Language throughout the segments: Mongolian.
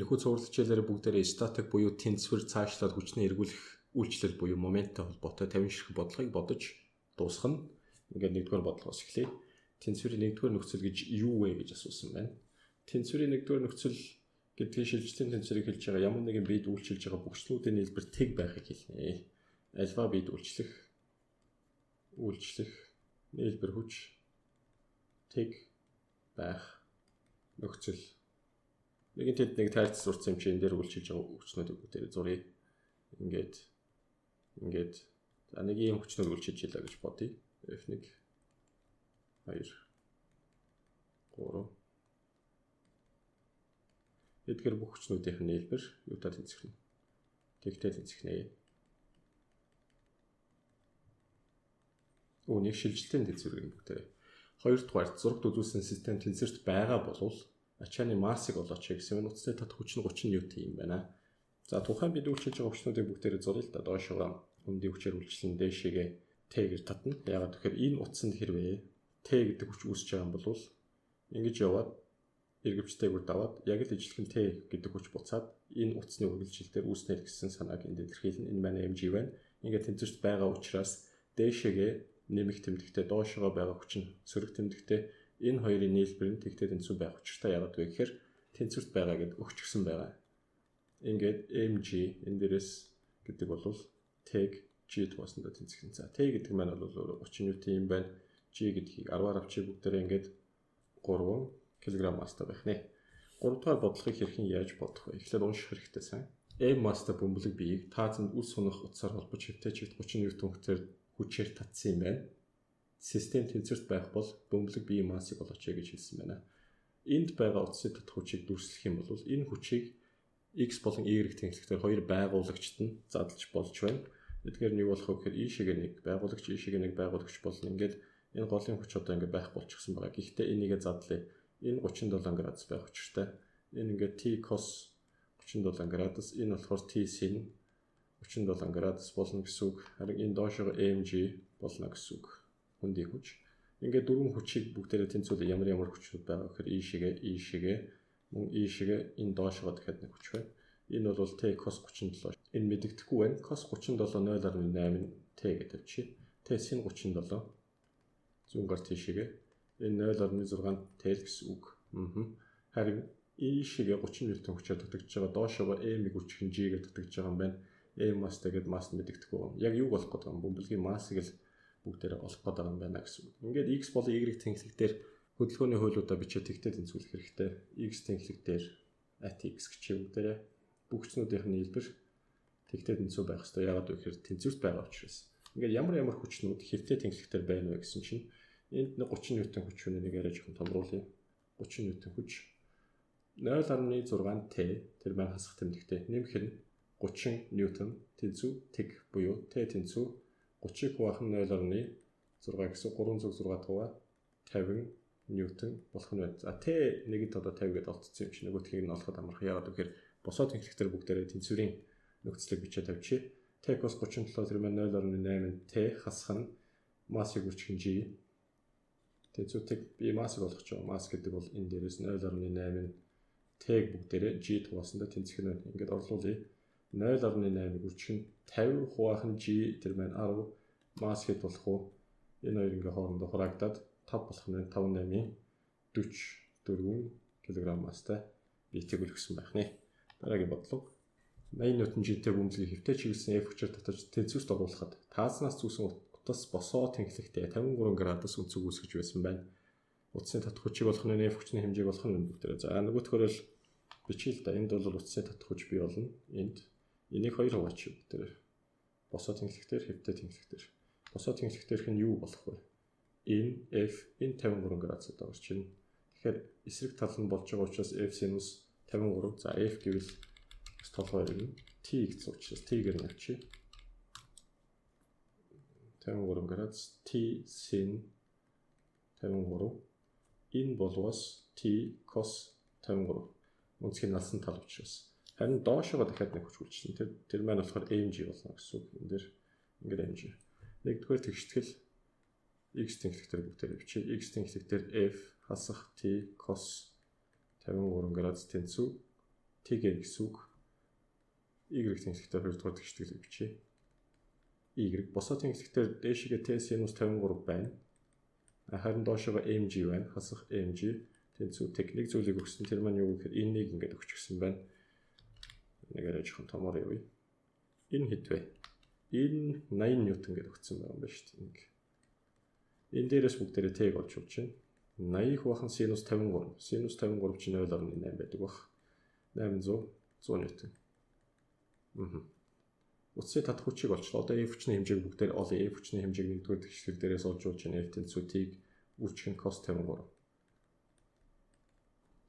Энэхүү цуврал хичээлээр бүгдээрээ статик буюу тэнцвэр цаашлаад хүчний эргүүлэх үйлчлэл буюу моменттой холбоотой 50 ширхэг бодлогыг бодож дуусгана. Ингээд нэгдүгээр бодлогоос эхлэе. Тэнцвэрийн нэгдүгээр нөхцөл гэж юу вэ гэж асуусан байна. Тэнцвэрийн нэгдүгээр нөхцөл гэдгийг шилжилтийн тэнцвэрийг хэлж байгаа ямар нэгэн биед үйлчилж байгаа бүхчлүүдийн нийлбэр тэг байхыг хэлнэ. Альва биед үйлчлэх нийлбэр хүч тэг байх нөхцөл. Нэгэн тэнд нэг тайлц сурсан юм чи энэ дээр үйлчилж байгаа хүчнүүдийг бүгдээрээ зуръя. Ингээд за нэг ийм хүчнүүд үйлчилж илаа гэж бодъё. F1 2 3 эдгээр бүх хүчнүүдийн нийлбэр юутай тэнцвэрнэ? Тэгтэй тэнцвэрнэ. Үүнийг шилжилтийн тэнцвэр гэнэ бүгдээрээ. Хоёрдугаар зурагт үзүүлсэн систем тэнцвэрт байгаа болвол ачааны массыг олооч гэсэн утастай татах хүч нь 30 ньютон юм байна. За тухайн бид үйлчилж байгаа хүчнүүдийг бүгдээрээ зуръя л да. Доошоо хүндийн хүчээр үйлчлэн дээшээгээ Т гэж татна. Яагаад тэгэхээр энэ утсанд хэрвээ Т гэдэг хүч үүсэж байгаа юм бол ингэж яваад эргэвчтэйгүүд даваад яг л ижилхэн Т гэдэг хүч буцаад энэ утасны үргэлжилтээр үүснэ гэсэн санааг энд илэрхийлнэ. Энэ манай mg байна. Ингээд тэнцвэрт байгаа учраас дээшээгээ нэмэх тэмдэгтээ доошоо байгаа хүч нь сөрөг тэмдэгтээ энэ хоёрын нийлбэр нь тэгтэй тэнцвэр байх учиртай. Яагаад вэ гэхээр тэнцвэрт байгаа гэдээ өгчгсөн байгаа. Ингээд mg энэ дээрээс гэдэг бол Т-г G-д босондоо тэнцвэрнэ. За Т гэдэг маань бол 30 ньютон юм байна. G гэдгийг 10-аар авчиг бүгдээрээ ингээд 3 кг масстай байх нэ. 3 дугаар бодлогыг хэрхэн яаж бодох вэ? Эхлээд унших хэрэгтэй сайн. M масстай бөмбөлөг биеийг таазанд үс сунах утсаар холбож хэвтэй чигт 30 ньютон хүчээр татсан юм байна. Систем тэнцвэрт байх бол бөмбөлөг биеийн массыг олооч гэж хэлсэн байна. Энд байгаа утасны татах хүчийг дүрслэх юм бол энэ хүчийг X болон Y тэнцвэрээр хоёр байгуулагчд нь задлж болж байна. Эдгээр нь юу болох вэ гэхээр ийшээгээ нэг байгуулагч ийшээгээ нэг байгуулагч болно. Ингээд энэ голын хүч одоо ингээд байх болчихсон байгаа. Гэхдээ энийгээ задлаа. Энэ 37 градус байх учиртай. Энэ ингээд T cos 37 градус, энэ болохоор T sin 37 градус болно гэсэн үг. Харин энэ доошоо mg болно гэсэн үг. Хүндийн хүч. Ингээд дөрвөн хүчийг бүгдээрээ тэнцвүүлээ. Ямар хүчүүд байгаа гэхээр ийшээгээ мөн ийшээгээ энэ доошоо дахиад нэг хүч байна. Энэ бол T cos 37. Энэ мэдэгдэхгүй байна. Cos 37 0.8 T гэдэг тавьчих. T sin 37 зүүнгаар тийшээгээ энэ 0.6 Т гэсэн үг. Харин ийшээгээ 30 ньютон хүчээр татагдж байгаа доошоо m-ийг үчигэн g-гээр татагдж байгаа юм байна. M масстай гэдэг масс мэдэгдэхгүй байна. Яг юу болох гэдэг юм? Бөмбөлгийн массыг л бүгдээрээ олох гэдэг юм байна гэсэн үг. Ингээд x болон y тэнхлэг дээр хөдөлгөөний хуулиудаа бичээд тэгтэй тэнцвүүлэх хэрэгтэй. X тэнхлэг дээр at x гэж бүгдээрээ бүх хүчнүүдийн нийлбэр тэгтэй тэнцвэр байх хэрэгтэй. Яагаад вэ гэхээр тэнцвэрт байгаа учраас. Ингээд ямар хүчнүүд хэвтэй тэнхлэгтэр байна вэ гэсэн чинь энд 30 ньютон хүч үнэ нэг арай жоохон томруулъя. 30 ньютон хүч 0.6 Т тэр маань хасах тэмдэгтэй нэмэх нь 30 ньютон тэнцүү тэг буюу Т тэнцүү 30-ыг хуваах нь 0.6 гэсэн 306 50 ньютон болох нь байна. За Т нэгэд одоо 50 гэдээ олцсон юм чи нөгөөдхийг нь олоход амарх. Яагаад гэхээр босоо тэнхлэгтэр бүгдээрээ тэнцвэрийн нөхцөлийг бичиж тавьчих. Т cos 37 тэр маань 0.8 Т хасах нь массыг үрчгэн G тэнцвэртийг би массыг олгож байгаа. Масс гэдэг бол энэ дээрээс 0.8 Т-г бүгдээрээ G хуваасандаа тэнцэх нь байна. Ингээд орлуулъя. 0.8-ыг үрчгэн 50 хуваахан G тэр маань 10 масс хэд болох вэ? Энэ хоёр ингээ хоорондоо хураагдаад 5 болох нь 5-8-ийн 44 кг масстай биетийг үлгсэн байх нэ. Дараагийн бодлого. 80 ньютон G-тэй бөмбөлгийг хэвтэй чиглэсэн F хүчээр татаж тэнцвэрт оруулахад таазнаас зүүсэн утас босоо тэнхлэгтээ 53 градус өнцөг үүсгэж байсан байна. Утасны татах хүчийг болох нь F хүчний хэмжээг болох нь бүгдээрээ. За нөгөөхөөр л бичил да. Энд бол утасны татах хүч бий болно. Энд энийг хоёр хуваач бүгдээрээ. Босоо тэнхлэгтээр хэвтэй тэнхлэгтээр. Босоо тэнхлэгтээрх нь юу болох вэ? Энэ F энэ 53 градусад байгаа чинь. Тэгэхээр эсрэг тал нь болж байгаа учраас F sinus 53. За F гэвэл толгой ирнэ. T гэсэн учраас T-гээр нь авчи. 53 градус T sin 53. Энэ болвоос T cos 53. Үнцгийн насан тал учраас. Харин доошоо дахиад нэг хүч үлдсэн. Тэр маань болохоор mg болно гэсэн үг. Энэ дэр ингээд mg. Нэгдүгээр тэгштгэл x тэнхлэгтэр бүгдээр бичиж x тэнхлэгтэр f хасах t cos 53 градус тэнцүү Тгээ гэсэн үг. Y тэнцвэртэй 2 дугаар тэгшгэлийг бичье. Y босоо тэнцвэртэй дээшгээ T синус 53 байна. Харин доошоо mg байна. Хасах mg тэнцүү техник зүйлийг өгсөн. Тэр маань юу гэхээр энийг ингээд өгчихсэн байна. Нэгээр жоохон томоор явъя. Энэ хэд вэ? Энэ 80 ньютон гэж өгсөн байгаа юм байна шүү дээ. Энэ дээрээс бүгдээрээ T-г олж болж байна. 80 хувахан синус 53. Синус 53 чинь 0.8 байдаг баг. 800 100 ньютон. Утсыг татах хүчийг олчлоо. Одоо F хүчний хэмжээг бүгдээр олъё. F хүчний хэмжээг нэгдүгээр тэгшэл дээрээс олж болж байна. F тэнцүү T-г үйлчлэх cos 53.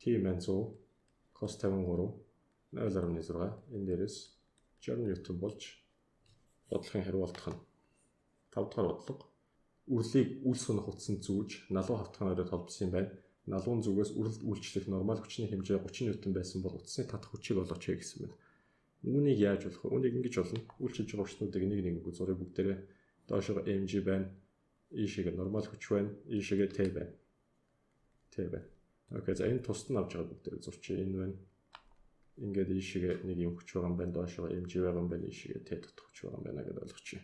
T маань 100 cos 53 0.6. Энэ дээрээс 60 ньютон болж бодлогын хариу олдох нь 5 дахь бодлого. Үрлийг үл сунах утсанд зүүж налуу хавтгаараа толбсон юм байна. Налуун зүгээс үрлд үйлчлэх нормал хүчний хэмжээ 30 ньютон байсан бол утасны татах хүчийг олооч гэсэн байна. Үүнийг яаж болох вэ? Үүнийг ингэж болно. Үйлчилж байгаа хүчнүүдийг нэг зургийг бүгдээрээ доошоо mg байна. Ийшээгээ нормал хүч байна. Ийшээгээ T байна. T байна. Окей, за энэ тусад нь авч байгаа бүгдээрээ зурчих. Энэ байна. Ингээд ийшээгээ нэг юм хүч байгаа юм байна. Доошоо mg байгаа юм байна. Ийшээгээ T татах хүч байгаа юм байна гэдээ ойлгочих.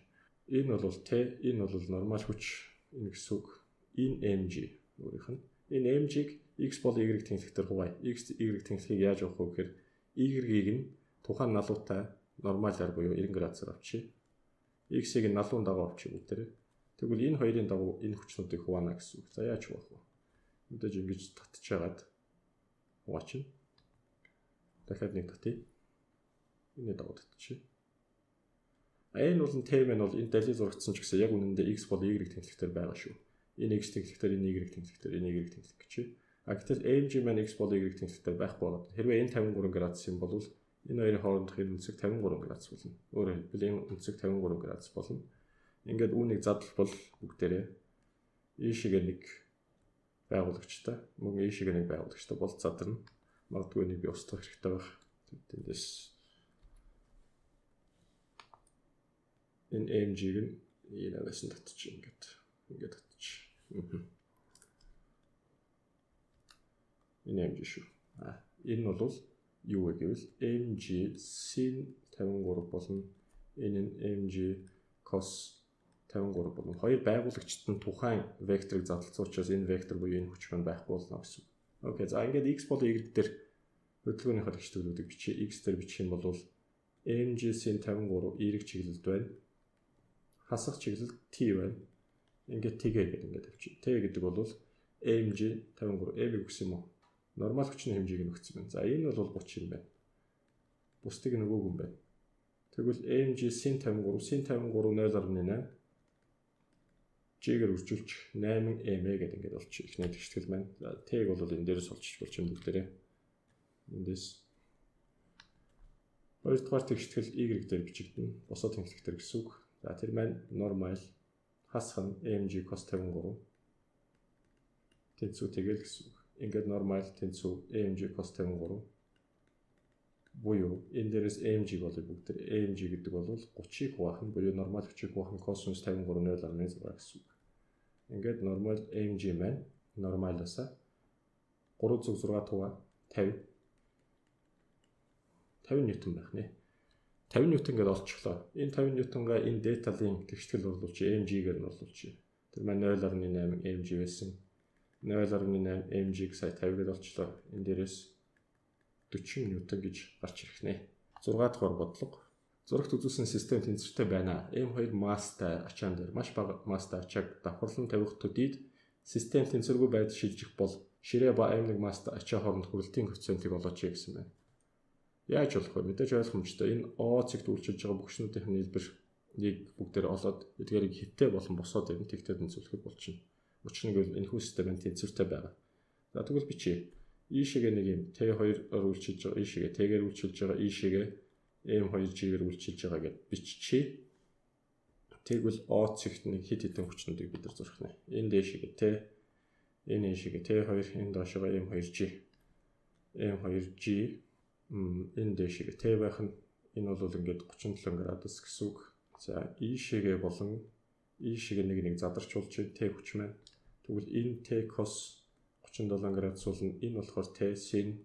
Энэ бол T, энэ бол нормал хүч. Энэ гэсэн үг. Энэ mg өөрийнх нь. Энэ mg-г x бол y тэнцвэрээр хуваая. X y тэнцвэрийг яаж авах вэ гэхээр y-г нь тухайн налуутай нормалаар буюу 90 градусаар авчия. X-ийг налуун дагуу авчия бүгдээрээ. Тэгвэл энэ хоёрын дагуу энэ хүчнүүдийг хуваана гэсэн үг. За яаж хуваах вэ? Мэдээж ингэж татчихагаад хуваачна. Дахиад нэг татъя. Энэ дагуу татчихъя. Энэ бол T маань бол энэ далил зурагдсан ч гэсэн яг үнэндээ x бол y тэнцвэрээр байгаа шүү. Энэ x тэнцвэрээр энэ y тэнцвэрээр энэ y тэнцвэр гэчээ. Гэтэл mg маань x бол y тэнцвэрээр байхгүй болоод хэрвээ энэ 53 градус юм бол энэ хоёрын хоорондох энэ үнцэг 53 градус болно. Өөрөөр хэлбэл энэ үнцэг 53 градус болно. Ингээд үүнийг задлбал бүгдээрээ ийшээгээ нэг байгуулагчтай мөн ийшээгээ нэг байгуулагчтай бол задарна. Магадгүй нэг би устгах хэрэгтэй байх. Тэндээс энэ mg-г нь ийнээс нь татчих ингээд татчих. Энэ mg шүү. Энэ бол юу вэ гэвэл mg sin 53 болно. Энэ нь mg cos 53 болно. Хоёр байгуулагчт нь тухайн векторыг задлсан учраас энэ вектор буюу энэ хүч маань байхгүй болно гэсэн. Окей, за ингээд x бол y дээр хөдөлгөөний харагчдуудыг бичиж x дээр бичих юм бол mg sin 53 y чиглэлд байна. Хасах чиглэлд t байна. Ингээд тгээ гэдэг ингээд авчих. T гэдэг бол mg 53 m гэсэн юм уу? Нормал хүчний хэмжээг нь өгсөн байна. За энэ бол 30 юм байна. Бусдыг нөгөөг юм байна. Тэгвэл mg sin 53 0.8 G-гээр үржүүлчих 8m гэдэг ингээд олчих. Эхний тэгштгэл маань. За T-г бол энэ дээрээс олчих болж байна бүгдээрээ. Эндээс хоёрдугаар тэгштгэл Y дээр бичигдэнэ. Босоо тэнцвэртэй гэсэн үг. За тэр маань нормал хасах нь mg cos 53 тэнцүү тэгэл гэсэн үг. Ингээд нормал тэнцүү mg cos 53 буюу энэ дээрээс mg болыг бүгдээр mg гэдэг бол 30-ыг хуваах нь буюу нормал хүчийг хуваах нь cos 53 0.6 гэсэн үг. Ингээд нормал mg маань нормалаасаа 306 туга 50 ньютон байх нэ. 50 ньютон гэдээ олчихлоо. Энэ 50 ньютонгаа энэ деталын тэгштгэл оруулж mg-гээр нь оруулж. Тэр маань 0.8 mg байсан. 0.8 mg-г сая 50 гэдээ олчлоо. Энэ дээрээс 40 ньютон гэж гарч ирэх нэ. 6 дахь бодлого. Зурагт үзүүлсэн систем тэнцвэртэй байна. M2 масстай ачаан дээр маш бага масстай ачааг давхарлан тавих төдийд систем тэнцвэргүй байдал шилжих бол ширээ ба M1 масстай ачаа хооронд хүрэлтийн коэффициентийг олооч гэсэн байна. Яаж болох вэ? Мэдээж ойлгомжтой. Энэ O цэгт үйлчилж байгаа бүгшнүүдийн хэлбэрийг бүгдээр олоод эдгээрийг хиттэй болон босоод ирнэ тэгтээ тэнцвэрлэхэд болчихно. Учир нь гэвэл энэхүү систем тэнцвэртэй байгаа. За тэгвэл бичье. Ийшээгээ нэг юм T2-оор үйлчилж байгаа, ийшээгээ T-гээр үйлчилж байгаа, ийшээгээ M2G-гээр үйлчилж байгаа гэд биччихье. Тэгвэл O цэгт нэг хит хитэн хүчнүүдийг бид нар зурх нэ. Энэ дээшээгээ T, энэ ийшээгээ T2, энэ доошоо M2G. M2G энэ дэшигээ T байх нь энэ бол ингээд 37 градус гэсэн үг. За ийшээгээ болон ийшээгээ нэг задарч болж T хүч маань. Тэгвэл энэ T cos 37 градус болно. Энэ болохоор T sin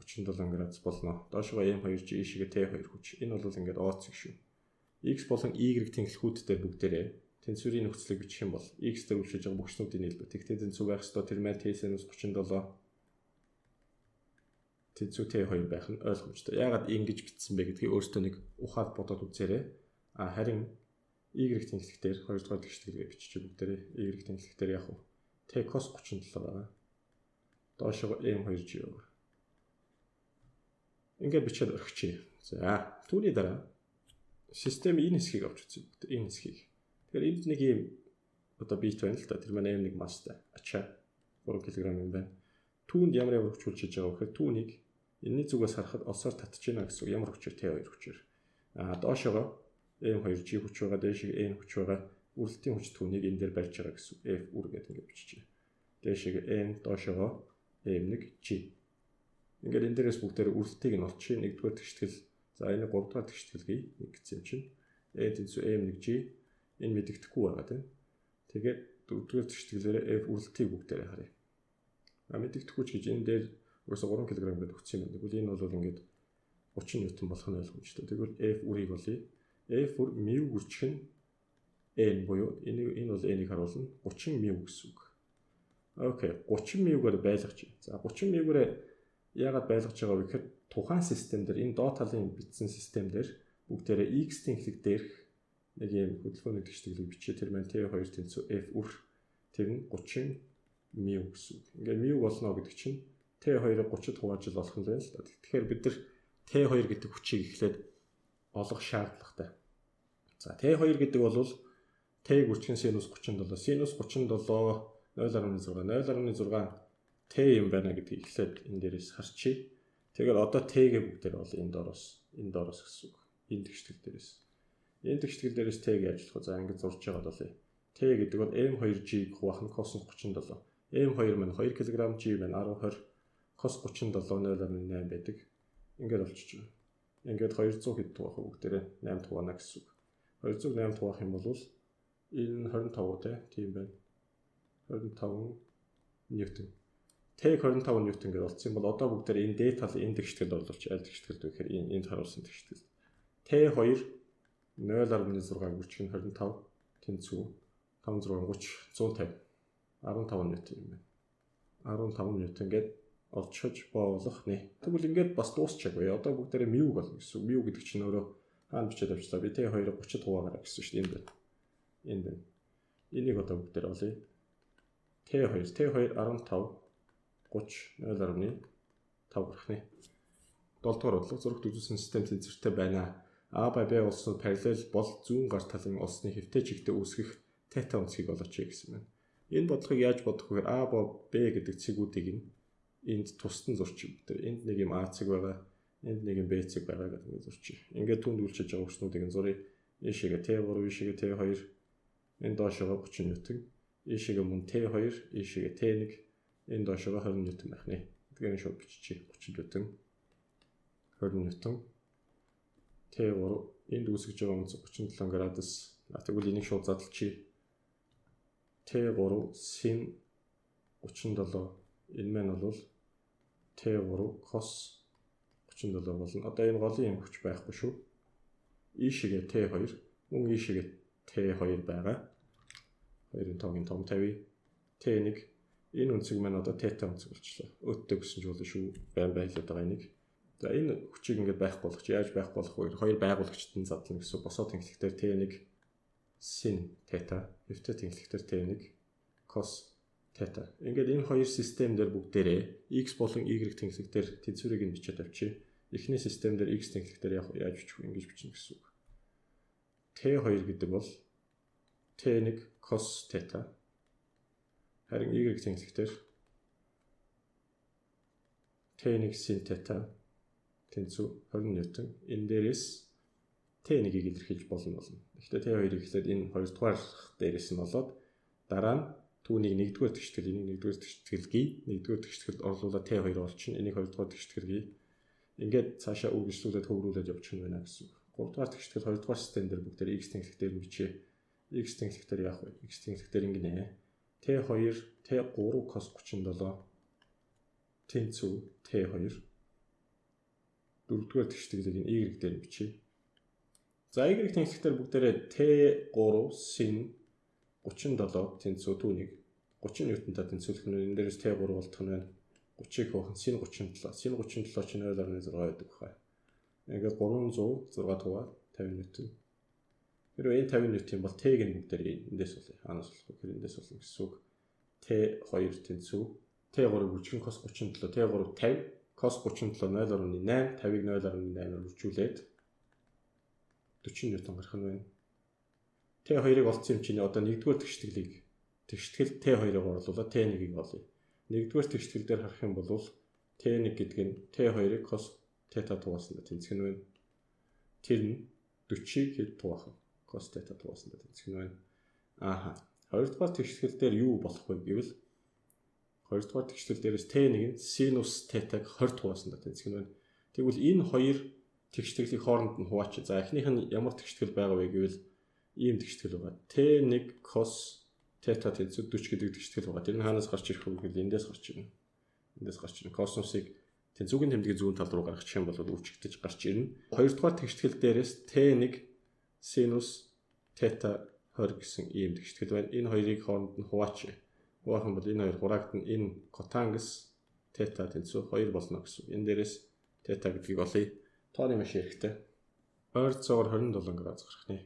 37 градус болно. Доошоо m2g ийшээгээ t2 хүч. Энэ бол ингээд О цэг шүү. X болон Y тэнхлэхүүд дээр бүгдээрээ тэнцвэрийн нөхцөлийг бичих юм бол X дээр үлчиж байгаа бүгчнүүдийн нийлбэр. Тэгтээ тэнцүү байх ёстой тэр маань t-37 тэнцүү t2 байх нь ойлгомжтой. Яагаад ингэж бичсэн бэ гэдгийг өөртөө нэг ухаад бодоод үзээрэй. Харин Y тэнхлэх дээр 2 дугаар тэгшгэлгээ бичиж бүгдээрээ Y тэнхлэх дээр яг t cos 37 байгаа. Доошоо m2g байгаа. Ингээд бичээд орхичих. За, түүний дараа систем энэ хэсгийг авч үзье. Энэ хэсгийг. Тэгэхээр энд нэг юм одоо бит байна л да. Тэр маань m1 масстай. Ачаа 3 кг юм байна. Түүнд ямар хүч хүлжиж байгаа вэ гэхээр түүнийг энэний зүгээс харахад осоор татж байна гэсэн үг. Ямар хүчээр t2 хүчээр. Доошоо m2g хүч байгаа, дээшээ n хүч байгаа. Үрэлтийн хүч түүнийг энэ дээр барьж байгаа гэсэн үг. F үр гэдэг ингээд биччихье. Дээшээ n доошоо m1g. Ингээд энэ дээрээс бүгдээр үрэлтийг нь олчих. Нэгдүгээр тэгштгэл. За энэ 3 дугаар тэгшгэлгээ нэг гэсэн юм чинь. Тэнцүү m1g энэ мэдэгдэхгүй байгаа тийм. Тэгээд 4 дугаар тэгшгэлээр f үрэлтийг бүгдээрээ харъя. Мэдэгдэхгүй ч гэж энэ дээр угаасаа 3 кг гэдэг өгсөн юм. Тэгвэл энэ бол ингээд 30 ньютон болох нь ойлгомжтой. Тэгвэл f үрийг болъё. F үр μ үржих нь n буюу энэ бол n-ийг харуулна 30 μ гэсэн үг. Окей, 30 μ-гээр байлгаж. За 30 μ-гээр яагаад байлгаж байгаа вэ гэхээр тухайн систем дээр энэ доод талын бичсэн систем дээр бүгдээрээ x тэнхлэг дээрх нэг юм хөдөлгөөний тэгшгэлийг бичээ. Тэр маань t2 тэнцүү f үр тэр нь 30 μ гэсэн үг. Ингээд μ болно гэдэг чинь t2-ыг 30-д хуваажил болох юм байна л да. Тэгэхээр бид нар t2 гэдэг хүчийг эхлээд олох шаардлагатай. За t2 гэдэг бол t-г үржих нь синус 37. Синус 37 0.6 t юм байна гэдгийг эхлээд энэ дээрээс харчий. Тэгээд одоо t-гээ бүгдээр бол энэ доороос гэсэн үг. Энэ тэгштэл дээрээс. Энэ тэгштэл дээрээс t-г яаж болох вэ? За ингэж зурж байгаа бол t гэдэг бол m2g хуваах нь cos 37. m2 маань 2 кг, g маань 10 cos 37 0.8 байдаг. Ингээд болчих жоо. Ингээд 200 хэд тугаах бүгдээрээ 8 тугаана гэсэн үг. 208 тугаах юм бол энэ 25 тийм байна. 25 ньютон. T 25 ньютон гэж олцсон юм бол одоо бүгдээр энэ D тал энэ тэгшгэлд орлуулж аль тэгшгэлд вэ гэхээр энд харуулсан тэгшгэлд. T2 0.6 үржих нь 25 тэнцүү 5 6 30 150 15 ньютон юм байна. 15 ньютон гээд олцож боолох нэ. Тэгвэл ингээд бас дуусчихгүй. Одоо бүгдээрээ μ болно гэсэн. μ гэдэг чинь өөрөө хаана бичээд авчлаа. Би T2-ыг 30 хуваагаар гэсэн шүү дээ. Энэ байна. Энэ байна. Энийг одоо бүгдээр олъё. T2 15 30 0.5 гарах нэ. 7 дугаар бодлого зурагт үзүүлсэн систем тэнцвэртэй байна. А ба Б улсууд параллел бол зүүн гар талын улсны хэвтэй чигтээ үүсгэх тета өнцгийг олооч гэсэн байна. Энэ бодлогыг яаж бодох вэ? А ба Б гэдэг цэгүүдийг энд тусдан зурчих бүгд. Энд нэг юм А цэг байгаа, энд нэг юм Б цэг байгаа гэдэг ингэ зурчих. Ингээд түнд үлчиж байгаа хүчнүүдийг зуръя. Ийшээгээ T3, ийшээгээ T2, энэ доошоо 30 ньютон, ийшээгээ мөн T2, ийшээгээ T1, энэ доошоо 20 ньютон байх нэ. Тэгэхээр шууд биччихье. 30 ньютон, 20 ньютон, T3, энд үүсгэж байгаа үнц 37 градус. Тэгвэл энийг шууд задлчихъя. T3 sin 37, энэ маань бол T3 cos 37 болно. Одоо энэ голын юм хүч байхгүй шүү. Ийшээгээ T2, мөн ийшээгээ T2 байгаа. 2-ын тогийн том тавь. T1 энэ үнцэг маань одоо тета үнцэг болчихлоо. Өттэй гэсэн ч болно шүү. Байлаад байгаа энийг. За энэ хүчийг ингээд байхгүй болгож яаж байх болох вэ? Хоёр байгуулагчдын задлан гэсэн босоо тэнхлэгтэр T1 sin тета, хэвтэй тэнхлэгтэр T1 cos тета. Ингээд энэ хоёр систем дээр бүгдээрээ x болон y тэнхлэгтэр тэнцвэрийг нь бичээд авчи. Эхний систем дээр x тэнхлэгтэр яаж бичих вэ? Ингэж бичнэ гэсэн үг. T2 гэдэг бол T1 cos тета. Харин y тэнхлэгтэр T1 sin тета тэнцүү 20 ньютон. Энэ дээрээс T1-ийг илэрхийлж болно. Гэхдээ T2-ыг ихлээд энэ 2 дугаар дээрээс нь болоод дараа нь түүнийг 1-р тэгштгэл, энийг 1-р тэгшгэлгий, 1-р тэгшгэлд орлуулаад T2 олчихно. Энийг 2-р тэгшгэлгий. Ингээд цаашаа үргэлжлүүлээд хөврүүлээд явчих нь байна гэсэн үг. 3-р тэгштгэл 2-р систем дээр бүгдээр x тэнхлэгтэр бичээ. X тэнхлэгтэр яах вэ? X тэнхлэгтэр ингэнэ. T2 T3 cos 37 тэнцүү T2 4-р тэгштгэлийг нь y дээр бичье. За y тэнцвэрээр бүгдээрээ T3 sin 37 тэнцүү түүнийг 30 ньютонтай тэнцвүүлэх нь энэ дээрээс T3 болтох нь байна. 30-ыг хөөхөн sin 37. Sin 37 чинь 0.6 байдаг хаа. Ингээд 306 тугаар 50 ньютон. Хэрвээ энэ 50 ньютон бол T-г нь бүгдээрээ эндээс болъё. Хаанаас болох вэ? Эндээс болно гэсэн үг. T2 тэнцүү. T3-ыг үржих cos 37, T3 50, cos 37 0.8, 50-ыг 0.8-аар үржүүлээд 40 ньютон гарах нь байна. T2-ыг олцсон юм чинь одоо 1-р тэгштгэлийг тэгштгэл T2-ыг оруулаад T1-ийг олъё. 1-р тэгштгэл дээр харах юм бол T1 гэдэг нь T2-ыг cos θ тугаасанд тэнцэх нь байна. Тэр нь 40-ийг хэд тугаах вэ? Cos θ тугаасанд тэнцэх нь байна. Ааха. 2-р тэгштгэл дээр юу болох вэ гэвэл 2-р тэгштгэл дээрээс T1 нь sinus θ-г 20 тугаасанд тэнцэх нь байна. Тэгвэл энэ хоёр тэгштгэлийг хооронд нь хуваач. За эхнийх нь ямар тэгштгэл байгаа вэ гэвэл ийм тэгштгэл байгаа. T1 cos θ тэнцүү 40 гэдэг тэгштгэл байгаа. Тэр нь хаанаас гарч ирэх вэ гэвэл эндээс гарч ирнэ. Эндээс гарч ирнэ. Косинусыг тэнцүүгийн тэмдгийн зүүн тал руу гаргачих юм бол үүсгэж гарч ирнэ. 2-р тэгштгэл дээрээс T1 sinus θ 20 гэсэн ийм тэгштгэл байна. Энэ хоёрыг хооронд нь хуваач. Хуваах юм бол энэ хоёр хураагдана. Энэ котангс θ тэнцүү 2 болно гэсэн. Энэ дээрээс θ гэдгийг олъё. Тооны маш хэрэгтэй. Ойролцоогоор 27 градус гарах нэ.